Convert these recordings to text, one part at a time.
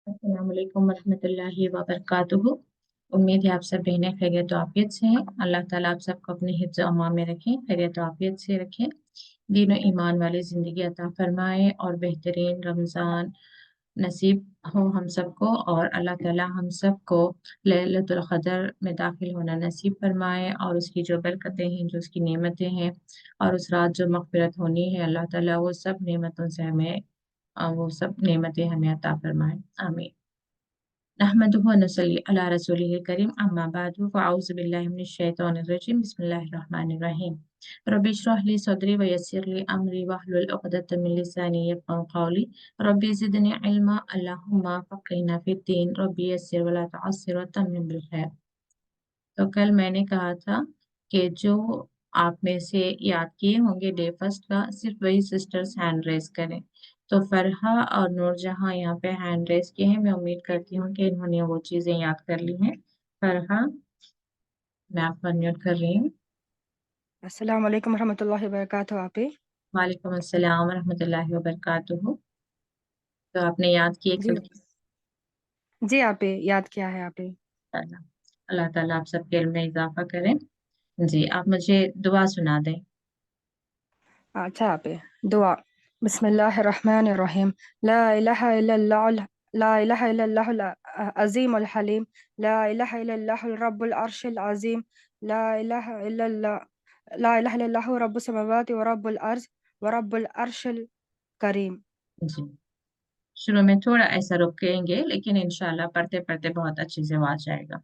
अस्सलाम वालेकुम वरहमतुल्लाहि वबरकातुहू। उम्मीद है आप सब बहनें खैरियत और आफियत से हैं। अल्लाह ताला आप सबको अपने हिफ्ज़ और अमान में रखें, खैरियत और आफियत से रखें, दीन और ईमान वाली ज़िंदगी अता फरमाए और बेहतरीन रमज़ान नसीब हो हम सबको। और अल्लाह ताला हम सबको लैलतुल क़द्र में दाखिल होना नसीब फरमाए और उसकी जो बरकतें हैं, जो उसकी नेमतें हैं और उस रात जो मग़फ़िरत होनी है, अल्लाह ताला वो सब नेमतों से हमें वो सब नेमतें हमें अता फरमाए। आमीन। नहमदुहु व नसल्ली अला रसूलिहिल करीम, अम्मा बअदु, फ़अऊज़ु बिल्लाहि मिनश शैतानिर रजीम, बिस्मिल्लाहिर रहमानिर रहीम। रब्बि इश्रह ली सदरी व यस्सिर ली अमरी वहलुल उक़दतम मिन लिसानी यफ़क़हू क़ौली। रब्बि ज़िदनी इल्मा, अल्लाहुम्मा फ़क़्हिना फ़िद्दीन, रब्बि यस्सिर व ला तुअस्सिर व तम्मिम बिल खैर। तो कल मैंने कहा था कि जो आप में से याद किए होंगे डे फर्स्ट का, सिर्फ वही सिस्टर्स हैंड रेज करें। तो फरहा और नूरजहां यहाँ पे हैंड रेज किए हैं। मैं उम्मीद करती हूँ कि इन्होंने वो चीजें याद कर ली हैं। फरहा, मैं आपको अनम्यूट कर रही हूँ। अस्सलाम वालेकुम रहमतुल्लाहि व बरकातहू आपे। वालेकुम अस्सलाम रहमतुल्लाहि व बरकातुहू। तो आपने याद किए जी कल की जी आपे याद किया है आपे। तरह। अल्लाह ताला आप सबके इल्म में इजाफा करें। जी, आप मुझे दुआ सुना दें। अच्छा आपे दुआ। बिस्मिल्लाहिर्रहमानिर्रहीम। ला इलाहा इल्लल्लाह, ला इलाहा इल्लल्लाहुल अज़ीमुल हलीम, ला इलाहा इल्लल्लाहुर रब्बुल अर्शिल अज़ीम, ला इलाहा इल्लल्लाह, ला इलाहा इल्लल्लाहु रब्बुस समावाति व रब्बुल अर्ज़ व रब्बुल अर्शिल करीम। जी, शुरू में थोड़ा ऐसा रुकेंगे, लेकिन इंशाल्लाह पढ़ते पढ़ते बहुत अच्छे से वो आ जाएगा।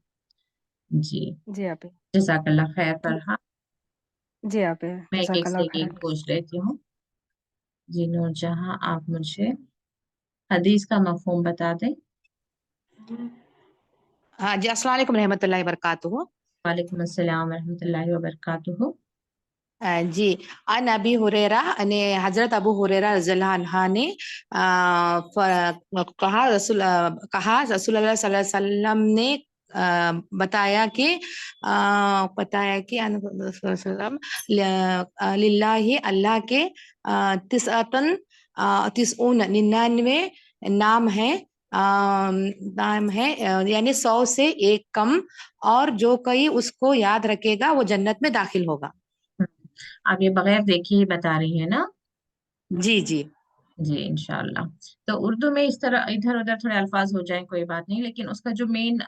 जी, जी आपे। जज़ाकल्लाह खैर। फरहा, जी आपे, मैं एक एक से जज़ाकल्लाहु एक एक खैरन। पूछ लेती हूँ। जी नूरजहां, आप मुझे हदीस का मफहूम बता दें। हाँ जी, अस्सलाम वालेकुम रहमतुल्लाहि बरकातुहू। वालेकुम अस्सलाम रहमतुल्लाहि व बरकातुहू। जी, अन अबी हुरैरा ने हजरत अबू हुरैरा रज़ियल्लाहु अन्हा ने कहा रसूलुल्लाह सल्लल्लाहु अलैहि वसल्लम ने बताया कि लिल्लाहि अल्लाह के तिसअतन तिसऊन 99 नाम है, यानी 100 से एक कम, और जो कोई उसको याद रखेगा वो जन्नत में दाखिल होगा। आप ये बगैर देखे ही बता रही है ना? जी जी। जी इंशाल्लाह। तो उर्दू में इस तरह इधर उधर थोड़े अल्फाज हो जाएं कोई बात नहीं, लेकिन उसका जो मेन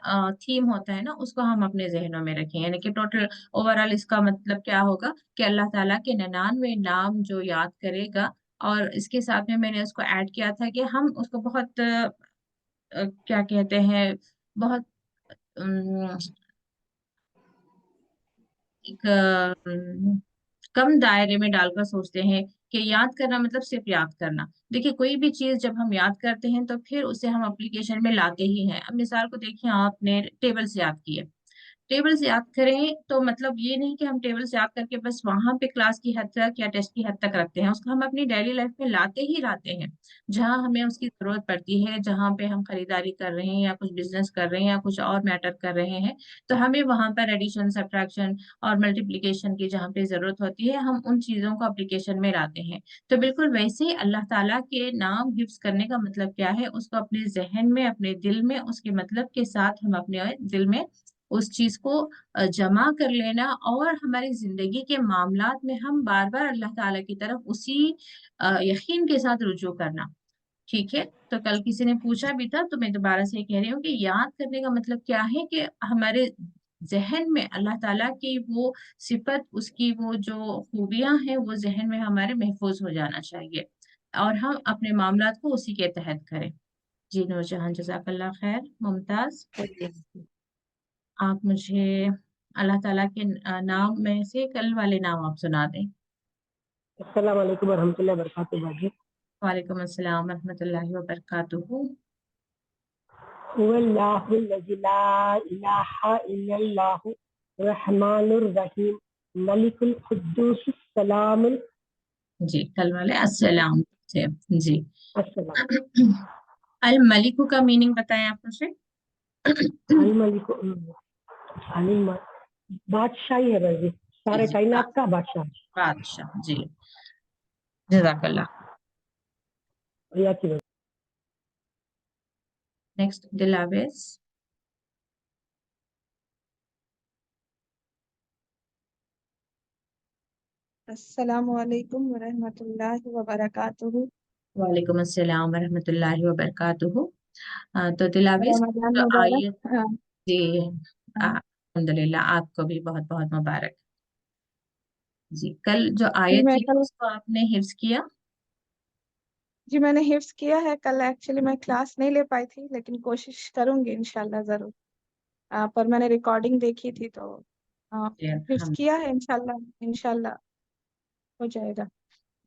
थीम होता है ना, उसको हम अपने जहनों में रखें। यानी कि टोटल ओवरऑल इसका मतलब क्या होगा कि अल्लाह ताला के 99 नाम जो याद करेगा, और इसके साथ में मैंने उसको ऐड किया था कि हम उसको बहुत क्या कहते हैं, बहुत अम, एक कम दायरे में डालकर सोचते हैं कि याद करना मतलब सिर्फ याद करना। देखिए, कोई भी चीज जब हम याद करते हैं तो फिर उसे हम एप्लीकेशन में लाते ही हैं। अब मिसाल को देखिए, आपने टेबल से याद किया, टेबल से याद करें तो मतलब ये नहीं कि हम टेबल से याद करके बस वहां पे क्लास की हद तक या टेस्ट की हद तक रखते हैं। उसको हम अपनी डेली लाइफ में लाते ही लाते हैं। जहां हमें उसकी जरूरत पड़ती है, जहां पे हम खरीदारी कर रहे हैं या कुछ बिजनेस कर रहे हैं या कुछ और मैटर कर रहे हैं, तो हमें वहां पर एडिशन, सब्ट्रैक्शन और मल्टीप्लिकेशन की जहाँ पे जरूरत होती है, हम उन चीजों को एप्लीकेशन में लाते हैं। तो बिल्कुल वैसे ही अल्लाह ताला के नाम हिफ्ज करने का मतलब क्या है, उसको अपने जहन में, अपने दिल में, उसके मतलब के साथ हम अपने दिल में उस चीज को जमा कर लेना, और हमारी जिंदगी के मामलात में हम बार बार अल्लाह ताला की तरफ उसी यकीन के साथ रुजू करना। ठीक है? तो कल किसी ने पूछा भी था, तो मैं दोबारा से ये कह रही हूँ कि याद करने का मतलब क्या है कि हमारे जहन में अल्लाह ताला की वो सिफत, उसकी वो जो खूबियां हैं, वो जहन में हमारे महफूज हो जाना चाहिए, और हम अपने मामलात को उसी के तहत करें। जी नूरजहां, जज़ाकल्लाह खैर। मुमताज, आप मुझे अल्लाह ताला के नाम में से कल वाले नाम आप सुना दें। अस्सलाम वालेकुम वरहमतुल्लाहि वबरकातुहू बाजी। वालेकुम अस्सलाम रहमतुल्लाहि व बरकातुहू। हुवल्लाहुल लज़ी ला इलाहा इल्लल्लाहु रहमानुर रहीम मलिकुल कुद्दूस सलामुल। जी, कल वाले अस्सलाम से। जी, अस्सलाम। अल मलिकु का मीनिंग बताएं आप मुझे। अल मलिक, बादशाही है बाजी, सारे जी, कायनात का बादशाह। बादशाह। जी, जज़ाकल्लाह। या की نیکسٹ دلاویز. السلام علیکم ورحمۃ اللہ وبرکاتہ. وعلیکم السلام ورحمۃ اللہ وبرکاتہ. تو دلاویز رمضان جو مبارک. آیت جی الحمدللہ آپ کو بھی بہت بہت مبارک. جی کل جو آیت میں تھی کل اس کو آپ نے حفظ کیا؟ جی میں نے حفظ کیا ہے. کل ایکچولی میں کلاس نہیں لے پائی تھی لیکن کوشش کروں گی انشاءاللہ ضرور. پر میں نے ریکارڈنگ دیکھی تھی تو جی حفظ کیا ہے. انشاءاللہ ہو جائے گا.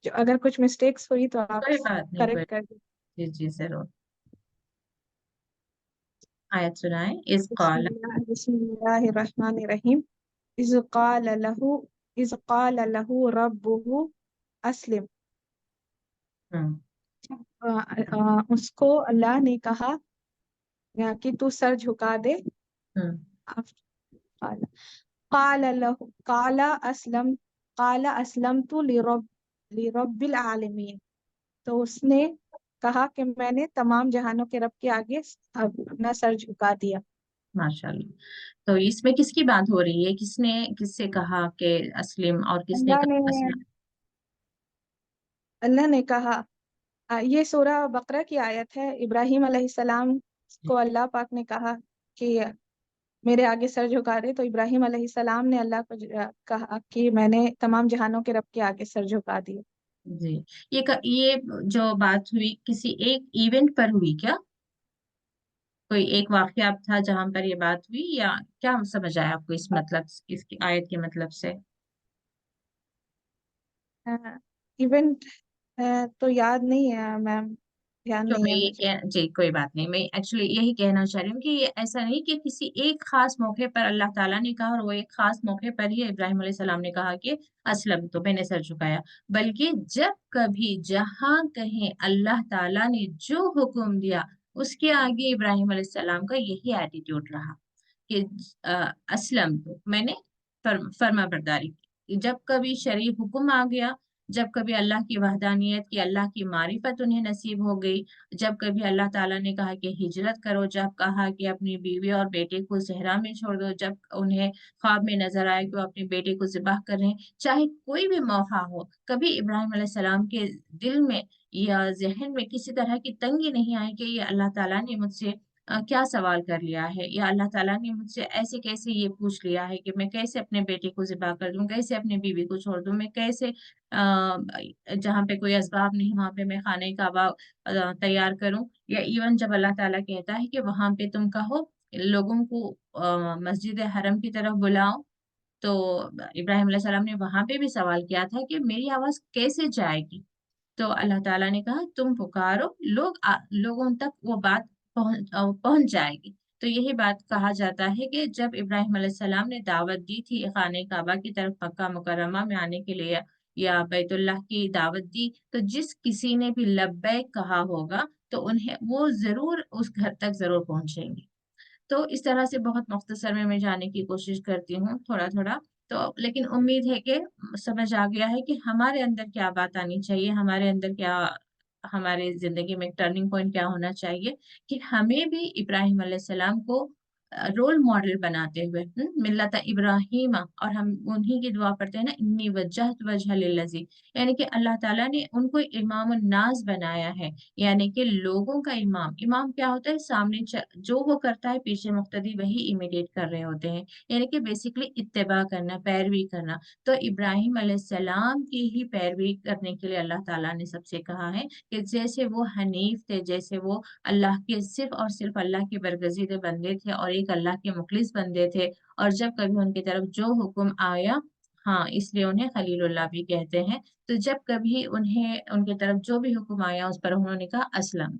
جو اگر کچھ مسٹیکس ہوئی تو آپ کوئی بات نہیں، کوئی کریکٹ کر دیں. جی جی ضرور. آیت سنائیں. اس قال بسم اللہ الرحمن الرحیم. اذ قال له ربه اسلم. اس کو اللہ نے کہا کہ تو سر جھکا دے. قال اسلمت لرب العالمین. تو اس نے کہا کہ میں نے تمام جہانوں کے رب کے آگے اپنا سر جھکا دیا. ماشاء اللہ. تو اس میں کس کی بات ہو رہی ہے؟ کس نے کس سے کہا کہ اسلم اور کس نے کہا اسلم؟ اللہ نے کہا یہ سورہ بقرہ کی آیت ہے. ابراہیم علیہ السلام کو اللہ پاک نے کہا کہ میرے آگے سر جھکا دے. تو ابراہیم علیہ السلام نے اللہ کو کہا کہ میں نے تمام جہانوں کے رب کے آگے سر جھکا دیا. جی یہ جو بات ہوئی کسی ایک ایونٹ پر ہوئی کیا؟ کوئی ایک واقعہ تھا جہاں پر یہ بات ہوئی، یا کیا سمجھ آیا آپ کو اس مطلب اس کی آیت کے مطلب سے؟ ایونٹ تو یاد نہیں ہے میم، دھیان تو نہیں میں ہے یہ مجھے. جی کوئی بات نہیں، میں ایکچولی یہی کہنا چاہ رہی ہوں کہ یہ ایسا نہیں کہ کسی ایک خاص موقع پر اللہ تعالیٰ نے کہا اور وہ ایک خاص موقع پر ہی ابراہیم علیہ السلام نے کہا کہ اسلم تو میں نے سر جھکایا، بلکہ جب کبھی جہاں کہیں اللہ تعالیٰ نے جو حکم دیا اس کے آگے ابراہیم علیہ السلام کا یہی ایٹیٹیوڈ رہا کہ اسلم تو میں نے فرما برداری کی. جب کبھی شرعی حکم آ گیا، جب کبھی اللہ کی وحدانیت کی، اللہ کی معرفت انہیں نصیب ہو گئی، جب کبھی اللہ تعالیٰ نے کہا کہ ہجرت کرو، جب کہا کہ اپنی بیوی اور بیٹے کو صحرا میں چھوڑ دو، جب انہیں خواب میں نظر آئے کہ وہ اپنے بیٹے کو ذبح کر رہے ہیں، چاہے کوئی بھی موقع ہو، کبھی ابراہیم علیہ السلام کے دل میں یا ذہن میں کسی طرح کی تنگی نہیں آئی کہ یہ اللہ تعالیٰ نے مجھ سے کیا سوال کر لیا ہے، یا اللہ تعالیٰ نے مجھ سے ایسے کیسے یہ پوچھ لیا ہے کہ میں کیسے اپنے بیٹے کو ذبح کر دوں، کیسے اپنی بیوی کو چھوڑ دوں، میں کیسے جہاں پہ کوئی اسباب نہیں وہاں پہ میں خانہ کعبہ تیار کروں، یا ایون جب اللہ تعالیٰ کہتا ہے کہ وہاں پہ تم کہو لوگوں کو مسجد حرم کی طرف بلاؤ، تو ابراہیم علیہ السلام نے وہاں پہ بھی سوال کیا تھا کہ میری آواز کیسے جائے گی، تو اللہ تعالیٰ نے کہا تم پکارو، لوگوں تک وہ بات پہنچ جائے گی. تو یہی بات کہا جاتا ہے کہ جب ابراہیم علیہ السلام نے دعوت دی تھی خانہ کعبہ کی طرف مکہ مکرمہ میں آنے کے لیے یا بیت اللہ کی دعوت دی، تو جس کسی نے بھی لبیک کہا ہوگا تو انہیں وہ ضرور اس گھر تک ضرور پہنچیں گے. تو اس طرح سے بہت مختصر میں جانے کی کوشش کرتی ہوں تھوڑا تھوڑا، تو لیکن امید ہے کہ سمجھ آ گیا ہے کہ ہمارے اندر کیا بات آنی چاہیے، ہمارے اندر کیا، ہمارے زندگی میں ٹرننگ پوائنٹ کیا ہونا چاہیے کہ ہمیں بھی ابراہیم علیہ السلام کو رول ماڈل بناتے ہوئے ملت ابراہیم، اور ہم انہی کی دعا پڑھتے ہیں نا، انی وجہت وجہ للذی، یعنی کہ اللہ تعالیٰ نے ان کو امام الناس بنایا ہے، یعنی کہ لوگوں کا امام کیا ہوتا ہے؟ سامنے جو وہ کرتا ہے پیچھے مقتدی وہی امیڈیٹ کر رہے ہوتے ہیں، یعنی کہ بیسیکلی اتباع کرنا، پیروی کرنا. تو ابراہیم علیہ السلام کی ہی پیروی کرنے کے لیے اللہ تعالیٰ نے سب سے کہا ہے کہ جیسے وہ حنیف تھے، جیسے وہ اللہ کے صرف اللہ کے برگزیدہ بندے تھے اور ایک اللہ کے مخلص بندے تھے، اور جب کبھی ان کی طرف جو حکم آیا، ہاں اس لیے انہیں خلیل اللہ بھی کہتے ہیں، تو جب کبھی انہیں ان کی طرف جو بھی حکم آیا اس پر انہوں نے کہا اسلم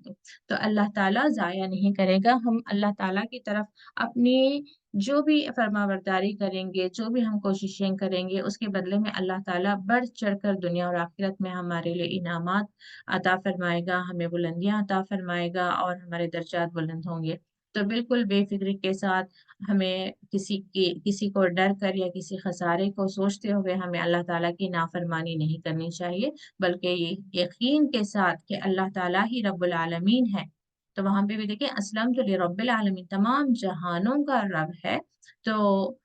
تو اللہ تعالیٰ ضائع نہیں کرے گا. ہم اللہ تعالیٰ کی طرف اپنی جو بھی فرما برداری کریں گے، جو بھی ہم کوششیں کریں گے، اس کے بدلے میں اللہ تعالیٰ بڑھ چڑھ کر دنیا اور آخرت میں ہمارے لیے انعامات عطا فرمائے گا، ہمیں بلندیاں عطا فرمائے گا اور ہمارے درجات بلند ہوں گے. تو بالکل بے فکری کے ساتھ ہمیں کسی کو ڈر کر یا کسی خسارے کو سوچتے ہوئے ہمیں اللہ تعالیٰ کی نافرمانی نہیں کرنی چاہیے، بلکہ یہ یقین کے ساتھ کہ اللہ تعالیٰ ہی رب العالمین ہے، तो वहां पे भी देखिए असलम तो रब्बिल आलमीन, तमाम जहानों का रब है, तो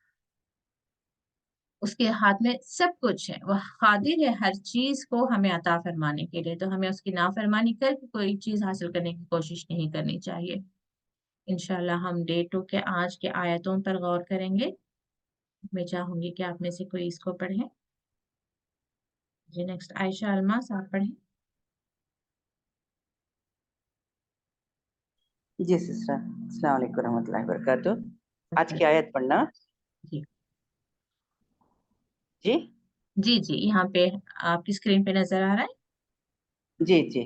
उसके हाथ में सब कुछ है, वह कादिर है हर चीज को हमें अता फरमाने के लिए। तो हमें उसकी नाफरमानी करके कोई चीज हासिल करने की कोशिश नहीं करनी चाहिए। इंशाल्लाह हम डे 2 के आज के आयतों पर गौर करेंगे। मैं चाहूंगी कि आप में से कोई इसको पढ़े। जी नेक्स्ट आयशा अलमास, आप पढ़ें। जी सिस्टर, अस्सलाम वालेकुम रहमतुल्लाहि वबरकातुह। आज की आयत पढ़ना। जी जी जी जी, यहाँ पे आपकी स्क्रीन पे नजर आ रहा है। जी जी।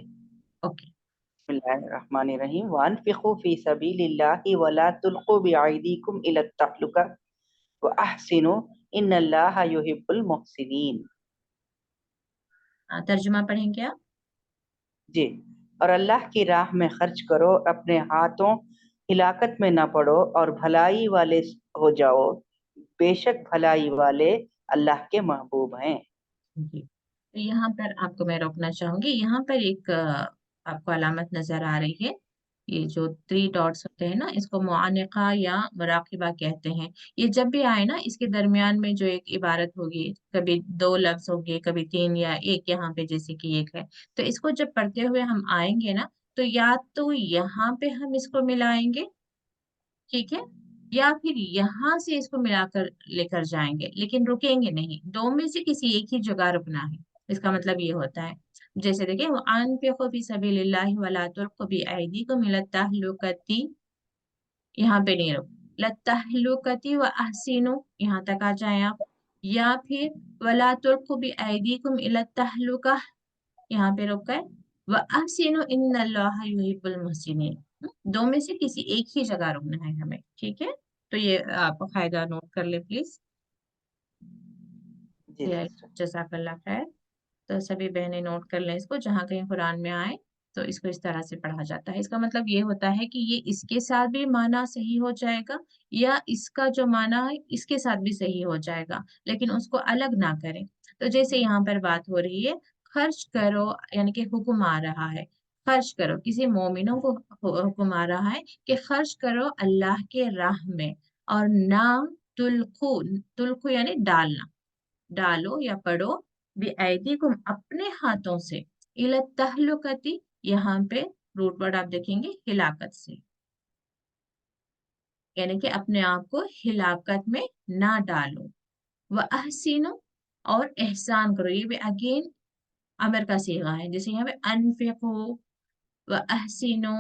ओके। बिस्मिल्लाहिर्रहमानिर्रहीम। वअनफिकू फी सबीलिल्लाहि वला तुल्कू बिअयदीकुम इला तहलुका व अहसिनु इन्नल्लाहा युहिब्बुल मुहसिनीन। तर्जुमा पढ़ेंगे आप। जी। और अल्लाह की राह में खर्च करो, अपने हाथों हिलाकत में न पड़ो और भलाई वाले हो जाओ, बेशक भलाई वाले अल्लाह के महबूब हैं। जी, तो यहाँ पर आपको मैं रोकना चाहूंगी। यहाँ पर एक आपको अलामत नजर आ रही है, ये जो 3 डॉट्स होते हैं ना, इसको मुआनिका या मुराकिबा कहते हैं। ये जब भी आए ना, इसके दरमियान में जो एक इबारत होगी, कभी 2 लफ्ज होंगे, कभी 3 या एक, यहाँ पे जैसे कि एक है, तो इसको जब पढ़ते हुए हम आएंगे ना, तो या तो यहाँ पे हम इसको मिलाएंगे, ठीक है, या फिर यहाँ से इसको मिलाकर लेकर जाएंगे, लेकिन रुकेंगे नहीं। दो में से किसी एक ही जगह रुकना है, इसका मतलब ये होता है। जैसे देखिए, अनफिकू फी सबीलिल्लाहि वला तुल्कू बिअयदीकुम इला तहलुकती, यहाँ पे नहीं रुक, लतहलुकती व अहसिनु, यहाँ तक आ जाए आप। या फिर वला तुल्कू बिअयदीकुम इला तहलुका, यहाँ पे रुक गए, व अहसिनु इन्नल्लाहा युहिब्बुल मुहसिनीन। दो में से किसी एक ही जगह रुकना है हमें, ठीक है। तो ये आप कायदा नोट कर ले प्लीज। Ji sister. जज़ाकल्लाह खैर। तो सभी बहनें नोट कर लें इसको, जहाँ कहीं कुरान में आए तो इसको इस तरह से पढ़ा जाता है। इसका मतलब ये होता है कि ये इसके साथ भी माना सही हो जाएगा, या इसका जो माना है इसके साथ भी सही हो जाएगा, लेकिन उसको अलग ना करें। तो जैसे यहाँ पर बात हो रही है, खर्च करो, यानी कि हुक्म आ रहा है, खर्च करो, किसी मोमिनों को हुक्म आ रहा है कि खर्च करो अल्लाह के राह में, और ना तुल्कु, तुल्कु यानी डालना, डालो या पढ़ो, बिअयदीकुम अपने हाथों से, इला तहलुकती, यहाँ पे रूट वर्ड आप देखेंगे हिलाकत से, यानी कि अपने आप को हिलाकत में ना डालो। व अहसीनो, और एहसान करो, ये भी अगेन अमर का सीगा है, जैसे यहाँ पे अनफिकू व अहसीनो,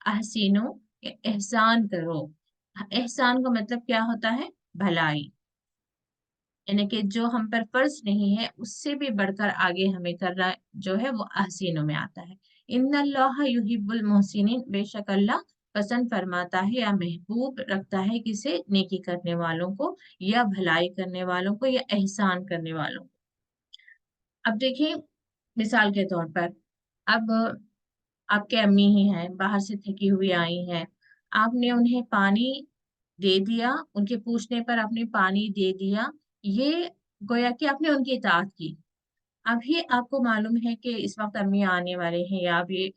अहसीनो, एहसान करो। एहसान का मतलब क्या होता है? भलाई, यानी कि जो हम पर फर्ज नहीं है उससे भी बढ़कर आगे हमें करना जो है वो अहसीनों में आता है। इन्नल्लाह युहिब्बुल मुहसिनीन, बेशक अल्लाह पसंद फरमाता है या महबूब रखता है किसे? नेकी करने वालों को, या भलाई करने वालों को, या एहसान करने वालों को। अब देखिए, मिसाल के तौर पर, अब आपके अम्मी ही हैं, बाहर से थकी हुई आई हैं, आपने उन्हें पानी दे दिया, उनके पूछने पर आपने पानी दे दिया, ये गोया कि आपने उनकी इताअत की। अभी आपको मालूम है कि इस वक्त अम्मी आने वाले हैं, या अभी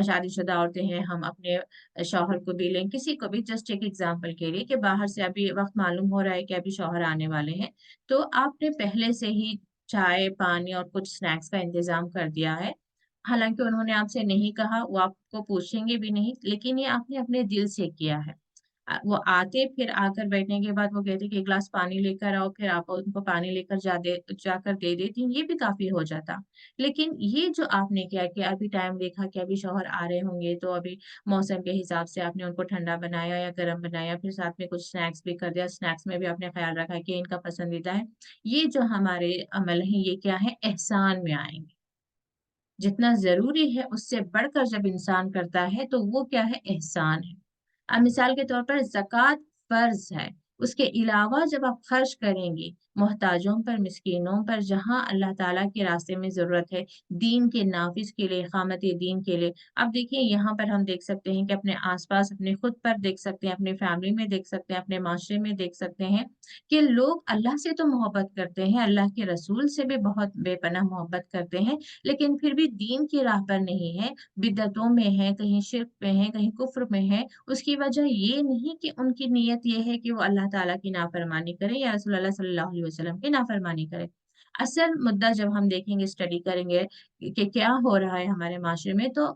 शादीशुदा औरतें हैं, हम अपने शौहर को भी लें, किसी को भी, जस्ट एक एग्जांपल के लिए, कि बाहर से अभी वक्त मालूम हो रहा है कि अभी शौहर आने वाले हैं, तो आपने पहले से ही चाय पानी और कुछ स्नैक्स का इंतजाम कर दिया है। हालांकि उन्होंने आपसे नहीं कहा, वो आपको पूछेंगे भी नहीं, लेकिन ये आपने अपने दिल से किया है। वो आते, फिर आकर बैठने के बाद वो कहते कि एक गिलास पानी लेकर आओ, फिर आप उनको पानी लेकर जाकर दे देती, ये भी काफी हो जाता। लेकिन ये जो आपने किया कि अभी टाइम देखा कि अभी शौहर आ रहे होंगे, तो अभी मौसम के हिसाब से आपने उनको ठंडा बनाया या गर्म बनाया, फिर साथ में कुछ स्नैक्स भी कर दिया, स्नैक्स में भी आपने ख्याल रखा कि इनका पसंदीदा है। ये जो हमारे अमल हैं, ये क्या है? एहसान में आएंगे। जितना जरूरी है उससे बढ़कर जब इंसान करता है तो वो क्या है? एहसान है। अब मिसाल के तौर पर जक़ात फर्ज है, उसके अलावा जब आप खर्च करेंगी محتاجوں پر، مسکینوں پر، جہاں اللہ تعالیٰ کے راستے میں ضرورت ہے، دین کے نافذ کے لیے، اقامت دین کے لیے۔ اب دیکھیں یہاں پر ہم دیکھ سکتے ہیں کہ اپنے آس پاس، اپنے خود پر دیکھ سکتے ہیں، اپنے فیملی میں دیکھ سکتے ہیں، اپنے معاشرے میں دیکھ سکتے ہیں کہ لوگ اللہ سے تو محبت کرتے ہیں، اللہ کے رسول سے بھی بہت بے پناہ محبت کرتے ہیں، لیکن پھر بھی دین کی راہ پر نہیں ہے، بدعتوں میں ہے، کہیں شرک میں ہے، کہیں کفر میں ہے۔ اس کی وجہ یہ نہیں کہ ان کی نیت یہ ہے کہ وہ اللہ تعالیٰ کی نافرمانی کرے یا رسول اللہ صلی اللہ علیہ وسلم کی نافرمانی کرے۔ اصل مدعا جب ہم دیکھیں گے، اسٹڈی کریں گے کہ کیا ہو رہا ہے ہمارے معاشرے میں، تو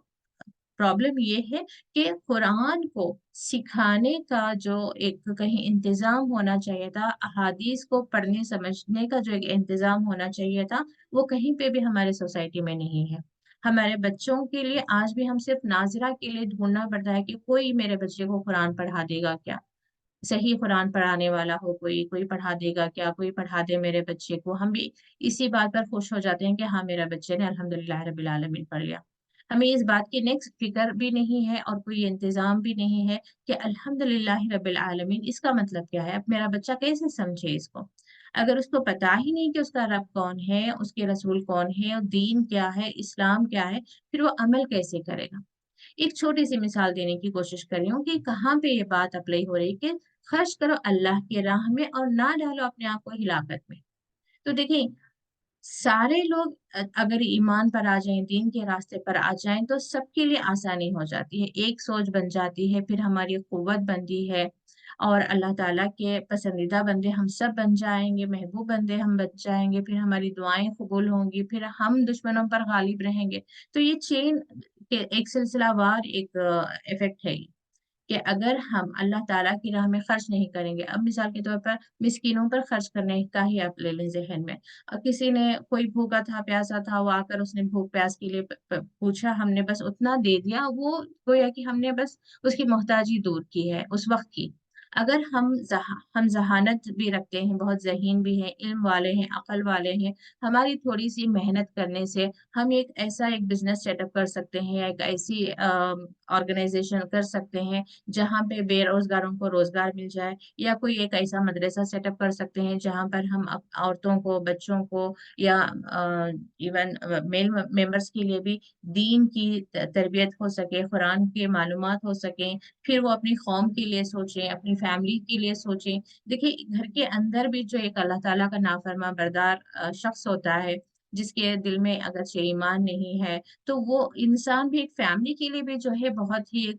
پرابلم یہ ہے کہ قرآن کو سکھانے کا جو ایک کہیں انتظام ہونا چاہیے تھا، احادیث کو پڑھنے سمجھنے کا جو ایک انتظام ہونا چاہیے تھا، وہ کہیں پہ بھی ہمارے سوسائٹی میں نہیں ہے۔ ہمارے بچوں کے لیے آج بھی ہم صرف ناظرہ کے لیے ڈھونڈنا پڑتا ہے کہ کوئی میرے بچے کو قرآن پڑھا دے گا کیا، صحیح قرآن پڑھانے والا ہو، کوئی پڑھا دے گا کیا، کوئی پڑھا دے میرے بچے کو۔ ہم بھی اسی بات پر خوش ہو جاتے ہیں کہ ہاں میرا بچے نے الحمدللہ رب العالمین پڑھ لیا۔ ہمیں اس بات کی نیکسٹ فکر بھی نہیں ہے اور کوئی انتظام بھی نہیں ہے کہ الحمدللہ رب العالمین اس کا مطلب کیا ہے، اب میرا بچہ کیسے سمجھے اس کو۔ اگر اس کو پتا ہی نہیں کہ اس کا رب کون ہے، اس کے رسول کون ہے، اور دین کیا ہے، اسلام کیا ہے، پھر وہ عمل کیسے کرے گا۔ ایک چھوٹی سی مثال دینے کی کوشش کر رہی ہوں کہ کہاں پہ یہ بات اپلائی ہو رہی کہ خرچ کرو اللہ کی راہ میں اور نہ ڈالو اپنے آپ کو ہلاکت میں۔ تو دیکھیں سارے لوگ اگر ایمان پر آ جائیں، دین کے راستے پر آ جائیں، تو سب کے لیے آسانی ہو جاتی ہے، ایک سوچ بن جاتی ہے، پھر ہماری قوت بنتی ہے، اور اللہ تعالیٰ کے پسندیدہ بندے ہم سب بن جائیں گے، محبوب بندے ہم بن جائیں گے، پھر ہماری دعائیں قبول ہوں گی، پھر ہم دشمنوں پر غالب رہیں گے۔ تو یہ چین کے ایک سلسلہ وار ایک افیکٹ ہے کہ اگر ہم اللہ تعالیٰ کی راہ میں خرچ نہیں کریں گے، اب مثال کے طور پر مسکینوں پر خرچ کرنے کا ہی آپ لے لیں ذہن میں، اور کسی نے کوئی بھوکا تھا، پیاسا تھا، وہ آ کر اس نے بھوک پیاس کے لیے پوچھا، ہم نے بس اتنا دے دیا، وہ گویا کہ ہم نے بس اس کی محتاجی دور کی ہے اس وقت کی۔ اگر ہم ذہانت بھی رکھتے ہیں، بہت ذہین بھی ہیں، علم والے ہیں، عقل والے ہیں، ہماری تھوڑی سی محنت کرنے سے ہم ایک بزنس سیٹ اپ کر سکتے ہیں، ایک ایسی آرگنائزیشن کر سکتے ہیں جہاں پہ بے روزگاروں کو روزگار مل جائے، یا کوئی ایک ایسا مدرسہ سیٹ اپ کر سکتے ہیں جہاں پر ہم عورتوں کو، بچوں کو، یا ایون میل ممبرس کے لیے بھی دین کی تربیت ہو سکے، قرآن کی معلومات ہو سکیں، پھر وہ اپنی قوم کے لیے سوچیں، اپنی فیملی کے لیے سوچیں۔ دیکھیں گھر کے اندر بھی جو ایک اللہ تعالیٰ کا نافرما بردار شخص ہوتا ہے، جس کے دل میں اگرچہ ایمان نہیں ہے، تو وہ انسان بھی ایک فیملی کے لیے بھی جو ہے بہت ہی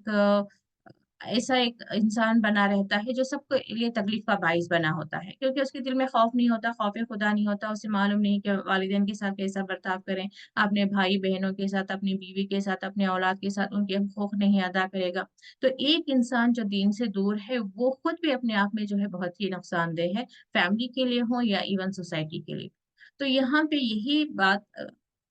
ایسا ایک انسان بنا رہتا ہے جو سب کے لیے تکلیف کا باعث بنا ہوتا ہے، کیونکہ اس کے دل میں خوف نہیں ہوتا، خوف خدا نہیں ہوتا، اسے معلوم نہیں کہ والدین کے ساتھ کیسا برتاؤ کریں، اپنے بھائی بہنوں کے ساتھ، اپنی بیوی کے ساتھ، اپنے اولاد کے ساتھ ان کے حقوق نہیں ادا کرے گا۔ تو ایک انسان جو دین سے دور ہے، وہ خود بھی اپنے آپ میں جو ہے بہت ہی نقصان دہ ہے، فیملی کے لیے ہو یا ایون سوسائٹی کے لیے۔ تو یہاں پہ یہی بات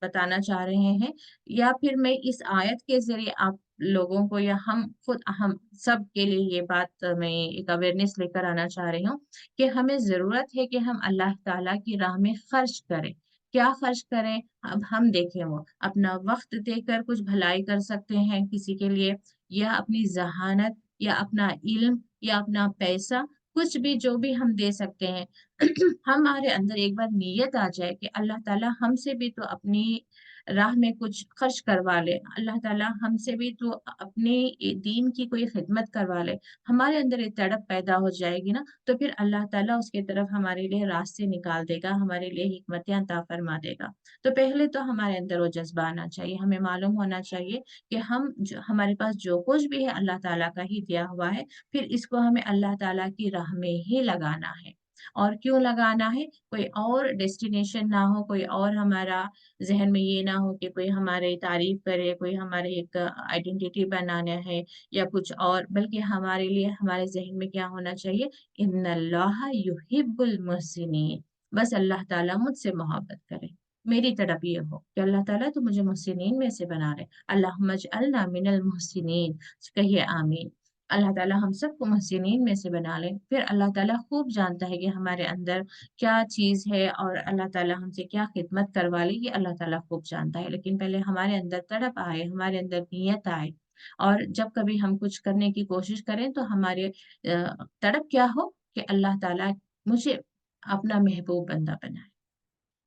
بتانا چاہ رہے ہیں، یا پھر میں اس آیت کے ذریعے آپ لوگوں کو یا ہم سب کے لیے یہ بات میں ایک اویئرنیس لے کر آنا چاہ رہی ہوں کہ ہمیں ضرورت ہے کہ ہم اللہ تعالیٰ کی راہ میں خرچ کریں۔ کیا خرچ کریں؟ اب ہم دیکھیں، وہ اپنا وقت دے کر کچھ بھلائی کر سکتے ہیں کسی کے لیے، یا اپنی ذہانت، یا اپنا علم، یا اپنا پیسہ، کچھ بھی جو بھی ہم دے سکتے ہیں۔ ہمارے اندر ایک بار نیت آ جائے کہ اللہ تعالیٰ ہم سے بھی تو اپنی راہ میں کچھ خرچ کروا لے، اللہ تعالیٰ ہم سے بھی تو اپنے دین کی کوئی خدمت کروا لے، ہمارے اندر ایک تڑپ پیدا ہو جائے گی نا، تو پھر اللہ تعالیٰ اس کی طرف ہمارے لیے راستے نکال دے گا، ہمارے لیے حکمتیں عطا فرما دے گا۔ تو پہلے تو ہمارے اندر وہ جذبہ آنا چاہیے، ہمیں معلوم ہونا چاہیے کہ ہمارے پاس جو کچھ بھی ہے اللہ تعالیٰ کا ہی دیا ہوا ہے، پھر اس کو ہمیں اللہ تعالیٰ کی راہ میں ہی لگانا ہے۔ اور کیوں لگانا ہے؟ کوئی اور ڈیسٹینیشن نہ ہو، کوئی اور ہمارا ذہن میں یہ نہ ہو کہ کوئی ہمارے تعریف کرے، کوئی ہمارے ایک آئیڈینٹی بنانا ہے یا کچھ اور، بلکہ ہمارے لیے ہمارے ذہن میں کیا ہونا چاہیے؟ ان اللہ یحب المحسنین، بس اللہ تعالیٰ مجھ سے محبت کرے، میری طرف یہ ہو کہ اللہ تعالیٰ تو مجھے محسنین میں سے بنا رہے، اللہم اجعلنا من المحسنین، کہیے آمین۔ اللہ تعالیٰ ہم سب کو محسنین میں سے بنا لے۔ پھر اللہ تعالیٰ خوب جانتا ہے کہ ہمارے اندر کیا چیز ہے، اور اللہ تعالیٰ ہم سے کیا خدمت کروا لے، یہ اللہ تعالیٰ خوب جانتا ہے، لیکن پہلے ہمارے اندر تڑپ آئے، ہمارے اندر نیت آئے، اور جب کبھی ہم کچھ کرنے کی کوشش کریں تو ہمارے تڑپ کیا ہو کہ اللہ تعالیٰ مجھے अपना महबूब बंदा बनाए,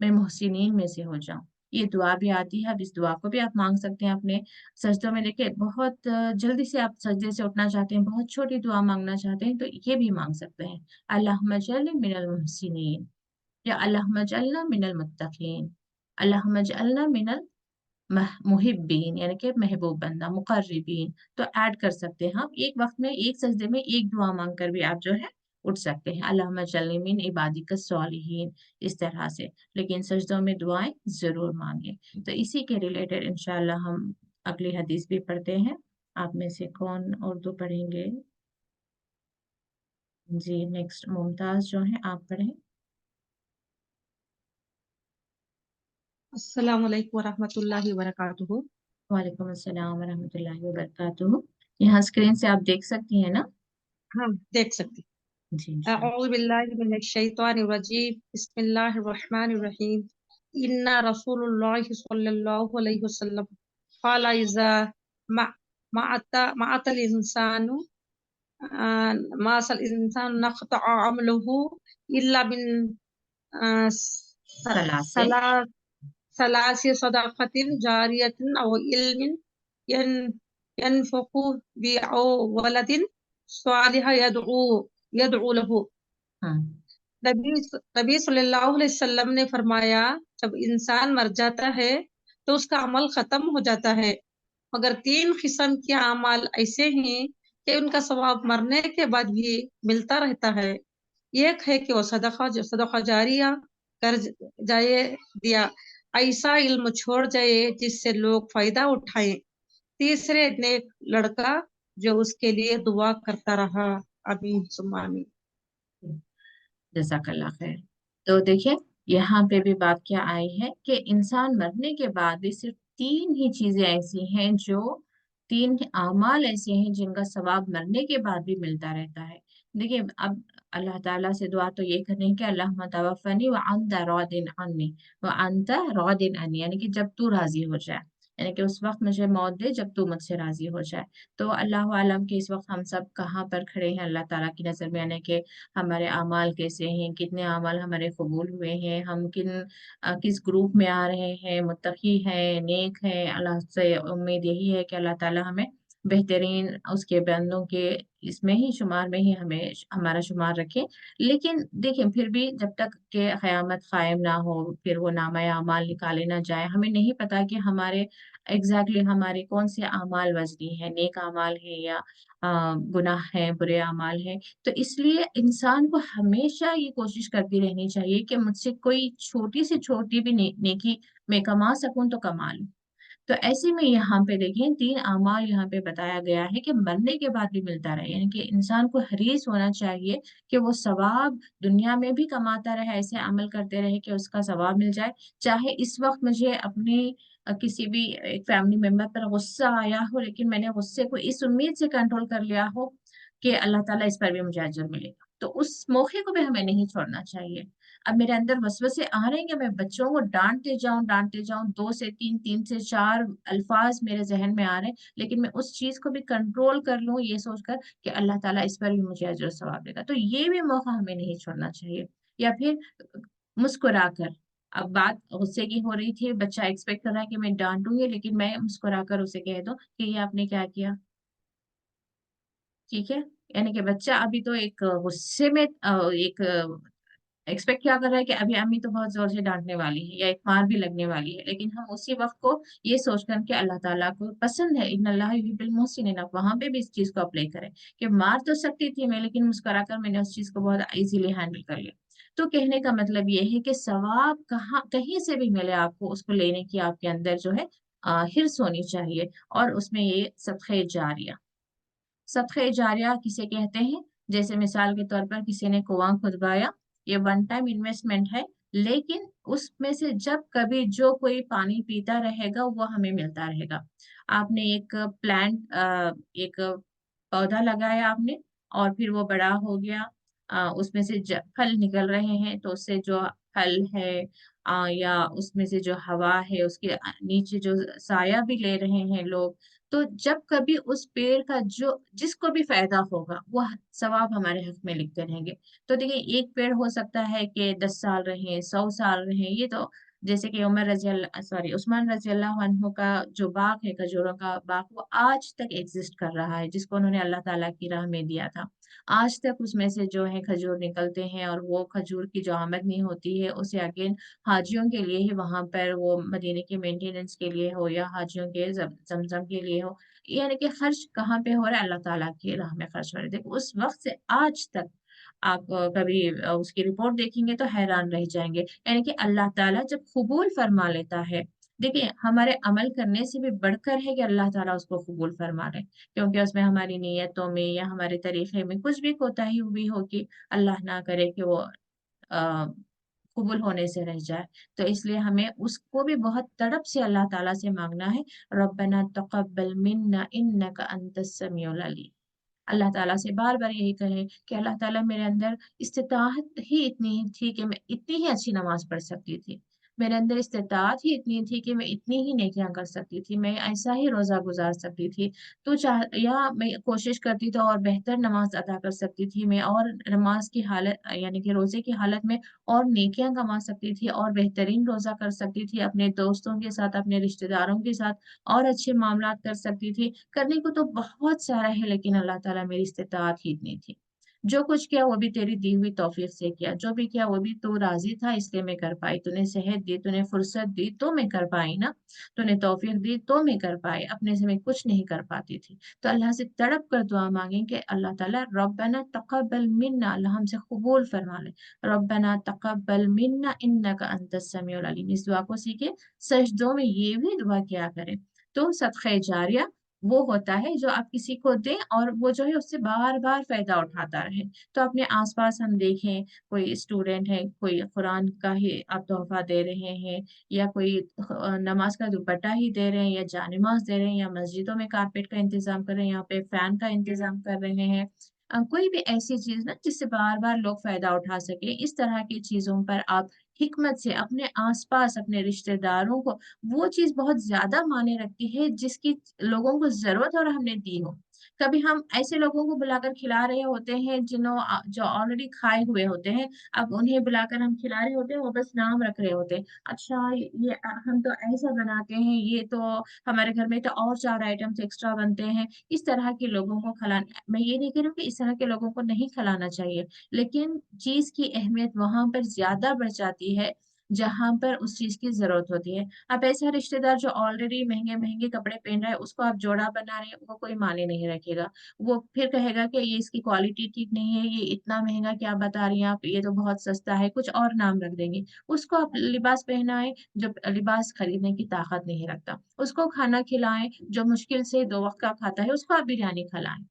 मैं मोहसिनीन में से हो जाऊं। ये दुआ भी आती है, अब इस दुआ को भी आप मांग सकते हैं अपने सजदों में। देखिए बहुत जल्दी से आप सजदे से उठना चाहते हैं, बहुत छोटी दुआ मांगना चाहते हैं, तो ये भी मांग सकते हैं, अल्लाहुम्मा जल्ली मिनल मोहसिनीन, या अल्लाहुम्मा जल्लना मिनल मुत्तकीन, अल्लाहुम्मा जल्लना मिनल मुहिब्बीन, यानी कि महबूब बंदा, मुकर्रिबीन। तो ऐड कर सकते हैं हम, एक वक्त में एक सजदे में एक दुआ मांग कर भी आप जो है उठ सकते हैं, अल्लाहुम्मा जल्लनी मिन इबादिका सालिहीन, इस तरह से। लेकिन सजदों में दुआएं जरूर मांगे। तो इसी के रिलेटेड इंशाल्लाह हम अगली हदीस भी पढ़ते हैं। आप में से कौन उर्दू पढ़ेंगे? जी, नेक्स्ट मुमताज जो है आप पढ़ें। अस्सलामु अलैकुम वरहमतुल्लाहि वबरकातुहू। वालेकुम अस्सलाम वरहमतुल्लाहि वबरकातुहू। यहाँ स्क्रीन से आप देख सकती हैं ना? हाँ, देख सकती। जी इंशाल्लाह। अऊज़ु बिल्लाहि मिनश शैतानिर रजीम। बिस्मिल्लाहिर रहमानिर रहीम। इन्ना रसूलुल्लाहि सल्लल्लाहु अलैहि वसल्लम क़ाला इज़ा मअतल इंसानु मासल इंसान नक़तअ अमलुहु इल्ला बिन सलासे। सला सलासी सदाक़तिन जारियतिन औ इल्मिन यन यनफ़क़ु बि औ वलदिन स्वालिह यदउ लहु। नबी सल्लल्लाहु अलैहि वसल्लम ने फरमाया, जब इंसान मर जाता है तो उसका अमल खत्म हो जाता है, मगर 3 किस्म के अमाल ऐसे हैं कि उनका सवाब मरने के बाद भी मिलता रहता है। एक है कि वो सदका जारिया कर जाए दिया, ऐसा इल्म छोड़ जाए जिससे लोग फायदा उठाएं। तीसरे नेक लड़का जो उसके लिए दुआ करता रहा। आमीन सुम्मा आमीन। जज़ाकल्लाह खैर। तो देखिए यहाँ पे भी बात क्या आई है कि इंसान मरने के बाद भी सिर्फ 3 ही चीजें ऐसी हैं, जो 3 आमाल ऐसे हैं जिनका सवाब मरने के बाद भी मिलता रहता है। देखिए अब अल्लाह ताला से दुआ तो ये करनी है कि अल्लाहुम्मा तवफ़्फ़नी व अंता रादिन अन्नी, व अंता रादिन अन्नी, यानी कि जब तू राजी हो जाए, यानी कि उस वक्त मुझे मौत दे जब तू मुझसे राजी हो जाए। तो अल्लाह आलम कि इस वक्त हम सब कहाँ पर खड़े हैं अल्लाह ताला की नज़र में, यानी कि हमारे अमाल कैसे हैं, कितने अमाल हमारे कबूल हुए हैं, हम किस ग्रुप में आ रहे हैं, मुत्तकी हैं, नेक हैं। अल्लाह से उम्मीद यही है कि अल्लाह ताला हमें बेहतरीन उसके बंदों के इसमें ही शुमार में ही हमें हमारा शुमार रखे। लेकिन देखिए फिर भी जब तक के क़यामत कायम ना हो, फिर वो नामा अमाल निकाले ना जाए, हमें नहीं पता कि हमारे एग्जैक्टली हमारे कौन से अमाल वजनी है, नेक अमाल है या गुनाह है, बुरे अमाल है। तो इसलिए इंसान को हमेशा ये कोशिश करती रहनी चाहिए कि मुझसे कोई छोटी से छोटी भी नेकी मैं कमा सकूं तो कमा लूं। तो ऐसे में यहाँ पे देखिए 3 अमाल यहाँ पे बताया गया है कि मरने के बाद भी मिलता रहे, यानी कि इंसान को हरीस होना चाहिए कि वो सवाब दुनिया में भी कमाता रहे, ऐसे अमल करते रहे कि उसका सवाब मिल जाए। चाहे इस वक्त मुझे अपने किसी भी एक फैमिली मेंबर पर गुस्सा आया हो, लेकिन मैंने गुस्से को इस उम्मीद से कंट्रोल कर लिया हो कि अल्लाह ताला इस पर भी मुझे अजर मिलेगा, तो उस मौके को भी हमें नहीं छोड़ना चाहिए। अब मेरे अंदर वसवसे आ रहे हैं कि मैं बच्चों को डांटते जाऊं 2 से 3, 3 से 4 अल्फाज मेरे जहन में आ रहे हैं, लेकिन मैं उस चीज को भी कंट्रोल कर लूं ये सोचकर कि अल्लाह ताला इस पर भी मुझे अजर सवाब देगा, तो ये भी मौका हमें नहीं छोड़ना चाहिए। या फिर मुस्कुरा कर, अब बात गुस्से की हो रही थी, बच्चा एक्सपेक्ट कर रहा है कि मैं डांटूंगी, लेकिन मैं मुस्कुरा कर उसे कह दूं कि ये आपने क्या किया, ठीक है। यानी कि बच्चा अभी तो एक गुस्से में एक एक्सपेक्ट क्या कर रहा है कि अभी अम्मी तो बहुत जोर से डांटने वाली है या एक मार भी लगने वाली है, लेकिन हम उसी वक्त को ये सोचकर कि अल्लाह ताला को पसंद है, इन्नल्लाह युहिब्बुल मुहसिनीन, आप वहां पे भी इस चीज को अप्लाई करें कि मार तो सकती थी मैं, लेकिन मुस्कुरा कर मैंने उस चीज को बहुत इजीली हैंडल कर लिया। तो कहने का मतलब ये है कि सवाब कहाँ कहीं से भी मिले आपको, उसको लेने की आपके अंदर जो है हिर्स होनी चाहिए। और उसमें ये सदक़े जारिया, सदक़े जारिया किसे कहते हैं? जैसे मिसाल के तौर पर किसी ने कुआं खुदवाया, ये वन टाइम इन्वेस्टमेंट है, लेकिन उसमें से जब कभी जो कोई पानी पीता रहेगा वो हमें मिलता रहेगा। आपने एक एक पौधा लगाया आपने, और फिर वो बड़ा हो गया, उसमें से फल निकल रहे हैं, तो उससे जो फल है या उसमें से जो हवा है उसके नीचे जो साया भी ले रहे हैं लोग, तो जब कभी उस पेड़ का जो जिसको भी फायदा होगा वो सवाब हमारे हक में लिखते रहेंगे। तो देखिए एक पेड़ हो सकता है कि 10 साल रहे, 100 साल रहे, ये तो जैसे कि उस्मान रजी अल्लाह अन्हु का जो बाग है, खजूरों का बाग, वो आज तक एग्जिस्ट कर रहा है, जिसको उन्होंने अल्लाह ताला की राह में दिया था। आज तक उसमें से जो है खजूर निकलते हैं, और वो खजूर की जो आमदनी होती है उसे अगेन हाजियों के लिए ही वहां पर, वो मदीने के मेंटेनेंस के लिए हो या हाजियों के जमजम के लिए हो, यानी कि खर्च कहाँ पे हो रहा है, अल्लाह ताला की राह में खर्च हो रहा है। देखो उस वक्त से आज तक आप कभी उसकी रिपोर्ट देखेंगे तो हैरान रह जाएंगे। यानी कि अल्लाह ताला जब कबूल फरमा लेता है, देखिए हमारे अमल करने से भी बढ़कर है कि अल्लाह ताला उसको कबूल फरमा ले, क्योंकि उसमें हमारी नीयतों में या हमारे तरीके में कुछ भी कोताही हुई होगी, अल्लाह ना करे कि वो अ, कबूल होने से रह जाए। तो इसलिए हमें उसको भी बहुत तड़प से अल्लाह ताला से मांगना है, रब्बना तक़ब्बल मिन्ना इन्नका अंतस समीउल अलीम। अल्लाह ताला से बार बार यही कहें कि अल्लाह ताला मेरे अंदर इस्तिताअत ही इतनी थी कि मैं इतनी ही अच्छी नमाज पढ़ सकती थी, मेरे अंदर इस्तिताअत ही इतनी थी कि मैं इतनी ही नेकियां कर सकती थी, मैं ऐसा ही रोजा गुजार सकती थी, तो चाह या मैं कोशिश करती तो और बेहतर नमाज अदा कर सकती थी, मैं और नमाज की हालत यानी कि रोजे की हालत में और नेकियां कमा सकती थी, और बेहतरीन रोजा कर सकती थी, अपने दोस्तों के साथ, अपने रिश्तेदारों के साथ और अच्छे मामलात कर सकती थी। करने को तो बहुत सारा है, लेकिन अल्लाह ताला मेरी इस्तिताअत ही इतनी थी। जो कुछ किया वो भी तेरी दी हुई तौफीक से किया, जो भी किया वो भी तू राजी था इसलिए मैं कर पाई, तूने सेहत दी, तूने फुर्सत दी तो मैं कर पाई ना, तूने तौफीक दी तो मैं कर पाई, अपने से मैं कुछ नहीं कर पाती थी। तो अल्लाह से तड़प कर दुआ मांगे कि अल्लाह ताला रब्बना तक़ब्बल मिन्ना, अल्लाह हमसे कबूल फरमा ले, रब्बना तक़ब्बल मिन्ना इन्नका अंतस समीउल अलीम। इस दुआ को सीखे, सजदों में ये भी दुआ किया करें। तो सदक़े जारिया वो होता है जो आप किसी को दें और वो जो है उससे बार बार फायदा उठाता रहे। तो अपने आसपास हम देखें, कोई स्टूडेंट है, कोई कुरान का ही आप तोहफा दे रहे हैं, या कोई नमाज का दुपट्टा ही दे रहे हैं, या जानिमाज दे रहे हैं, या मस्जिदों में कारपेट का इंतजाम कर रहे हैं, यहाँ पे फैन का इंतजाम कर रहे हैं, कोई भी ऐसी चीज ना जिससे बार बार लोग फायदा उठा सके, इस तरह की चीजों पर आप हिकमत से अपने आसपास अपने रिश्तेदारों को, वो चीज बहुत ज्यादा मायने रखती है जिसकी लोगों को जरूरत और हमने दी हो। कभी हम ऐसे लोगों को बुलाकर खिला रहे होते हैं जो ऑलरेडी खाए हुए होते हैं, अब उन्हें बुलाकर हम खिला रहे होते हैं, वो बस नाम रख रहे होते हैं, अच्छा ये हम तो ऐसा बनाते हैं, ये तो हमारे घर में तो और 4 आइटम्स एक्स्ट्रा बनते हैं। इस तरह के लोगों को खिलाना, मैं ये नहीं कह रही हूँ कि इस तरह के लोगों को नहीं खिलाना चाहिए, लेकिन चीज की अहमियत वहां पर ज्यादा बढ़ जाती है जहां पर उस चीज की जरूरत होती है। आप ऐसा रिश्तेदार जो ऑलरेडी महंगे महंगे कपड़े पहन रहा है, उसको आप जोड़ा बना रहे हैं, वो कोई माने नहीं रखेगा। वो फिर कहेगा कि ये इसकी क्वालिटी ठीक नहीं है, ये इतना महंगा क्या बता रही हैं आप, ये तो बहुत सस्ता है, कुछ और नाम रख देंगे। उसको आप लिबास पहनाएं जो लिबास खरीदने की ताकत नहीं रखता, उसको खाना खिलाएं जो मुश्किल से 2 वक्त का खाता है, उसको आप बिरयानी खिलाएं,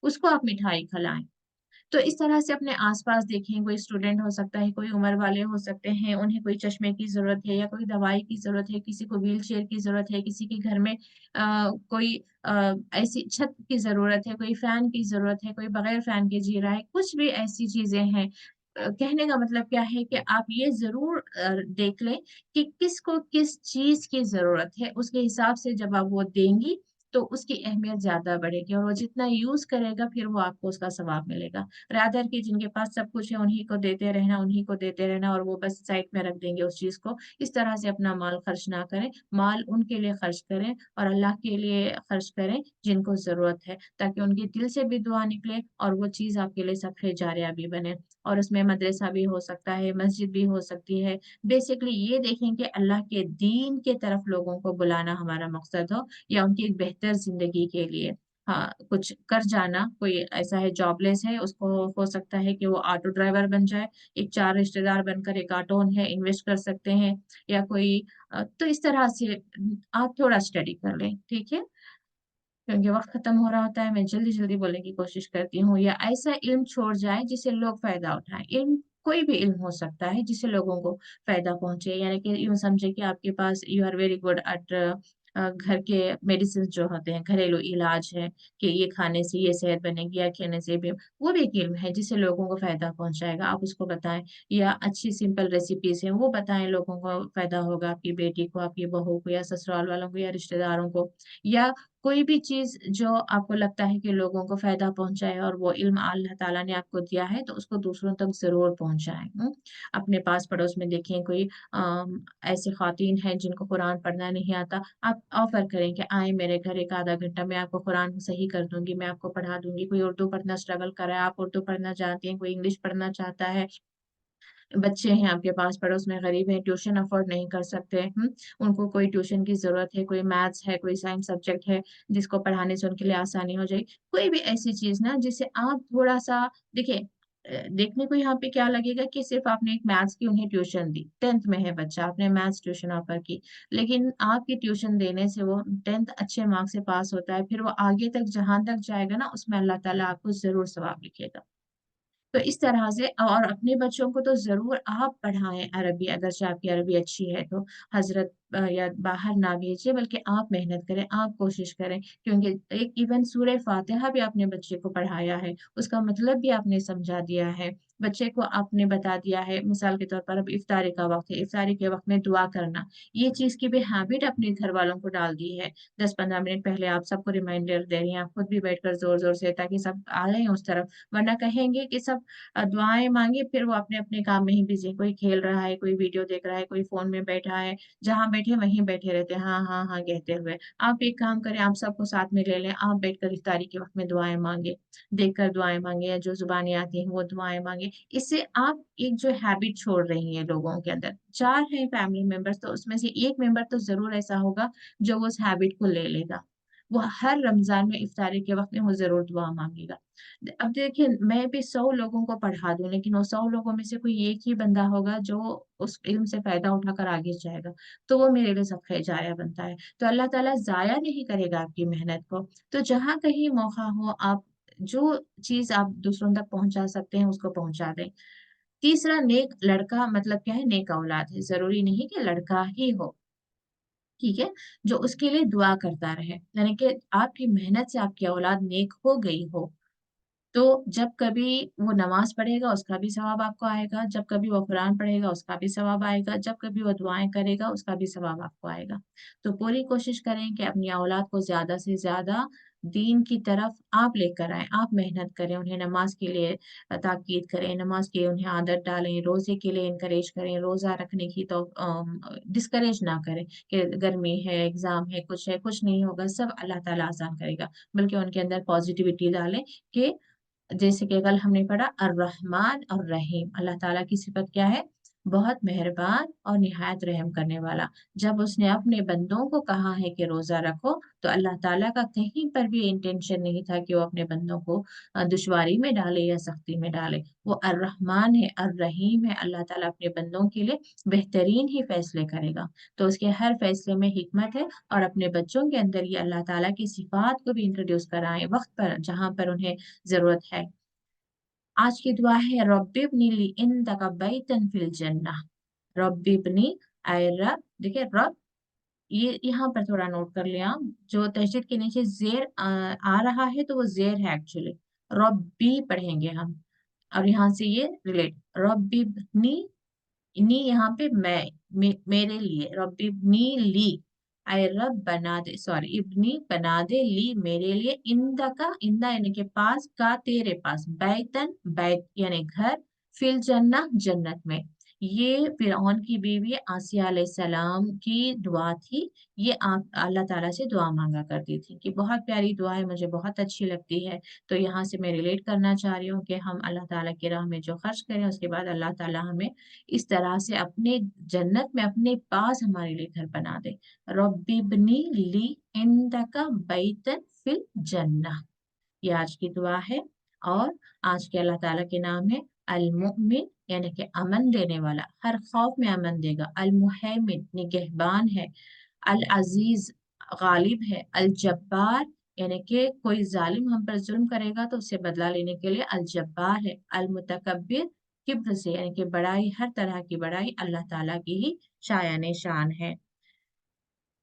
उसको आप मिठाई खिलाएं। तो इस तरह से अपने आसपास देखें, कोई स्टूडेंट हो सकता है, कोई उम्र वाले हो सकते हैं, उन्हें कोई चश्मे की जरूरत है, या कोई दवाई की जरूरत है, किसी को व्हील चेयर की जरूरत है, किसी के घर में कोई ऐसी छत की जरूरत है, कोई फैन की जरूरत है, कोई बगैर फैन के जी रहा है, कुछ भी ऐसी चीजें हैं। कहने का मतलब क्या है कि आप ये जरूर देख लें कि किसको किस चीज की जरूरत है, उसके हिसाब से जब आप वो देंगी तो उसकी अहमियत ज्यादा बढ़ेगी, और वो जितना यूज करेगा फिर वो आपको उसका सवाब मिलेगा। रादर की जिनके पास सब कुछ है उन्हीं को देते रहना, उन्हीं को देते रहना, और वो बस साइड में रख देंगे उस चीज को। इस तरह से अपना माल खर्च ना करें, माल उनके लिए खर्च करें और अल्लाह के लिए खर्च करें जिनको जरूरत है, ताकि उनके दिल से भी दुआ निकले और वो चीज आपके लिए सदक़े जारिया भी बने। और उसमें मदरसा भी हो सकता है, मस्जिद भी हो सकती है। बेसिकली ये देखें कि अल्लाह के दीन के तरफ लोगों को बुलाना हमारा मकसद हो, या उनकी एक बेहतर जिंदगी के लिए। हाँ, कुछ कर जाना, कोई ऐसा है जॉबलेस है, उसको हो सकता है कि वो ऑटो ड्राइवर बन जाए, एक 4 रिश्तेदार बनकर एक ऑटो है इन्वेस्ट कर सकते हैं, या कोई तो इस तरह से आप थोड़ा स्टडी कर लें, ठीक है, क्योंकि वक्त खत्म हो रहा होता है, मैं जल्दी जल्दी बोलने की कोशिश करती हूँ। या ऐसा इल्म छोड़ जाए जिससे लोग फायदा उठाएं, इल्म कोई भी इल्म हो सकता है जिससे लोगों को फायदा पहुंचे, यानी कि यूं समझे कि आपके पास you are very good at घर के मेडिसिन जो होते हैं, घरेलू इलाज है, कि ये खाने से ये सेहत बनेगी, या खाने से भी, वो भी एक इल्म है जिससे लोगों को फायदा पहुंचाएगा, आप उसको बताएं। या अच्छी सिंपल रेसिपीज हैं वो बताएं, लोगों को फायदा होगा, आपकी बेटी को, आपकी बहू को, या ससुराल वालों को, या रिश्तेदारों को। या कोई भी चीज जो आपको लगता है कि लोगों को फायदा पहुंचाए और वो इल्म अल्लाह ताला ने आपको दिया है तो उसको दूसरों तक जरूर पहुंचाएं। अपने पास पड़ोस में देखें कोई ऐसी खातून हैं जिनको कुरान पढ़ना नहीं आता, आप ऑफर करें कि आए मेरे घर, एक आधा घंटा मैं आपको कुरान सही कर दूंगी, मैं आपको पढ़ा दूंगी। कोई उर्दू पढ़ना स्ट्रगल कर रहा है, आप उर्दू पढ़ना चाहती हैं, कोई इंग्लिश पढ़ना चाहता है, बच्चे हैं आपके पास पड़ोस में गरीब हैं, ट्यूशन अफोर्ड नहीं कर सकते, उनको कोई ट्यूशन की जरूरत है, कोई मैथ्स है, कोई साइंस सब्जेक्ट है जिसको पढ़ाने से उनके लिए आसानी हो जाए, कोई भी ऐसी चीज ना जिसे आप थोड़ा सा देखिए। देखने को यहाँ पे क्या लगेगा कि सिर्फ आपने एक मैथ्स की उन्हें ट्यूशन दी, 10th में है बच्चा, आपने मैथ्स ट्यूशन ऑफर की, लेकिन आपकी ट्यूशन देने से वो 10th अच्छे मार्क्स से पास होता है, फिर वो आगे तक जहां तक जाएगा ना उसमें अल्लाह ताला आपको जरूर सवाब लिखेगा। तो इस तरह से, और अपने बच्चों को तो जरूर आप पढ़ाएं अरबी, अगर से आपकी अरबी अच्छी है तो हजरत या बाहर ना भेजिए, बल्कि आप मेहनत करें, आप कोशिश करें, क्योंकि एक इवन सूरह फातिहा भी आपने बच्चे को पढ़ाया है, उसका मतलब भी आपने समझा दिया है, बच्चे को आपने बता दिया है। मिसाल के तौर पर अब इफ्तारी का वक्त है, इफ्तारी के वक्त में दुआ करना, ये चीज की भी हैबिट अपने घर वालों को डाल दी है। 10-15 मिनट पहले आप सबको रिमाइंडर दे रही हैं, आप खुद भी बैठकर जोर जोर से, ताकि सब आ रहे हैं उस तरफ, वरना कहेंगे कि सब दुआएं मांगे, फिर वो अपने अपने काम में ही बिजी, कोई खेल रहा है, कोई वीडियो देख रहा है, कोई फोन में बैठा है, जहां बैठे वहीं बैठे रहते हैं, हाँ हाँ हाँ कहते हुए। आप एक काम करें, आप सबको साथ में ले लें, आप बैठकर इफ्तारी के वक्त में दुआएं मांगे, देखकर दुआएं मांगे, या जो जुबानी आती हैं वो दुआएं मांगे। इससे आप एक जो हैबिट छोड़ रही हैं लोगों के अंदर। 4 हैं फैमिली मेंबर्स, तो उसमें से एक मेंबर तो जरूर ऐसा होगा जो उस हैबिट को ले लेगा, वो हर रमजान में इफ्तारी के वक्त में वो जरूर दुआ मांगेगा। अब देखिए, मैं भी 100 लोगों को पढ़ा दूं, लेकिन वो 100 लोगों में से कोई एक ही बंदा होगा जो उस इल्म से फायदा उठाकर आगे जाएगा, तो वो मेरे लिए सदका जाया बनता है। तो अल्लाह ताला जाया नहीं करेगा आपकी मेहनत को। तो जहां कहीं मौका हो, आप जो चीज आप दूसरों तक पहुंचा सकते हैं उसको पहुंचा दें। तीसरा, नेक लड़का मतलब क्या है, नेक औलाद है, जरूरी नहीं कि लड़का ही हो, ठीक है, जो उसके लिए दुआ करता रहे, यानी कि आपकी मेहनत से आपकी औलाद नेक हो गई हो, तो जब कभी वो नमाज पढ़ेगा उसका भी सवाब आपको आएगा, जब कभी वो कुरान पढ़ेगा उसका भी सवाब आएगा, जब कभी वो दुआएं करेगा उसका भी सवाब आपको आएगा। तो पूरी कोशिश करें कि अपनी औलाद को ज्यादा से ज्यादा दीन की तरफ आप लेकर आए, आप मेहनत करें, उन्हें नमाज के लिए ताकीद करें, नमाज की उन्हें आदत डालें, रोजे के लिए इनकरेज करें, रोजा रखने की तो डिस्करेज ना करें कि गर्मी है, एग्जाम है, कुछ है, कुछ नहीं होगा, सब अल्लाह ताला आसान करेगा, बल्कि उनके अंदर पॉजिटिविटी डालें कि जैसे कि कल हमने पढ़ा अर्रहमान और रहीम, अल्लाह ताला की सिफत क्या है, बहुत मेहरबान और निहायत रहम करने वाला। जब उसने अपने बंदों को कहा है कि रोजा रखो, तो अल्लाह ताला का कहीं पर भी इंटेंशन नहीं था कि वो अपने बंदों को दुश्वारी में डाले या सख्ती में डाले। वो अर्रहमान है, अर्रहीम है, अल्लाह ताला अपने बंदों के लिए बेहतरीन ही फैसले करेगा, तो उसके हर फैसले में हिकमत है। और अपने बच्चों के अंदर ये अल्लाह ताला की सिफात को भी इंट्रोड्यूस कराएं वक्त पर, जहां पर उन्हें जरूरत है। आज की दुआ है, रब्बिबनी ली इंदका बैतन फिल जन्नह। रब्बिबनी, आए रब, देखिए रब, ये यहाँ पर थोड़ा नोट कर लिया, जो तशदीद के नीचे जेर आ रहा है तो वो जेर है एक्चुअली, रब्बी पढ़ेंगे हम, और यहाँ से ये रिलेट, रब्बिबनी, नी यहाँ पे मेरे लिए, रब्बी इब्नी ली, आए रब बना दे, सॉरी इब्नी बना दे, ली मेरे लिए, इंदा का, इंदा यानी के पास, का तेरे पास, बैतन बैत यानी घर, फिल जन्नत जन्नत में। ये फिरौन की बीवी आसिया अलैहिस्सलाम की दुआ थी, ये आप अल्लाह ताला से दुआ मांगा करती थी, कि बहुत प्यारी दुआ है, मुझे बहुत अच्छी लगती है। तो यहाँ से मैं रिलेट करना चाह रही हूँ कि हम अल्लाह ताला की राह में जो खर्च करें, उसके बाद अल्लाह ताला हमें इस तरह से अपने जन्नत में अपने पास हमारे लिए घर बना दे। रब्बिबनी ली इंदका बैतन फिल जन्नह, ये आज की दुआ है। और आज के अल्लाह ताला के नाम है अल मुमिन, यानी कि अमन देने वाला, हर खौफ में अमन देगा, अल मुहैमिन निगहबान है, अल अजीज गालिब है, अल जब्बार यानी कि कोई जालिम हम पर जुल्म करेगा तो उससे बदला लेने के लिए अल जब्बार है, अल मुतकब्बिर किब्र से, यानी कि बड़ाई, हर तरह की बड़ाई अल्लाह ताला की ही शायान शान है।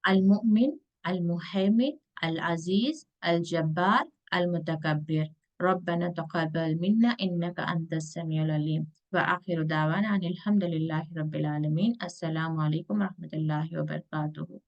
अल मुमिन, अल मुहैमिन, अल अजीज, अल जब्बार, अल मुतकब्बिर। रब्बना तक़ब्बल मिन्ना इन्नका अंतस समीउल अलीम। व आखिरु दावाना अनिल हम्दुलिल्लाहि रब्बिल आलमीन। अस्सलामु अलैकुम व रहमतुल्लाहि व बरकातुहू।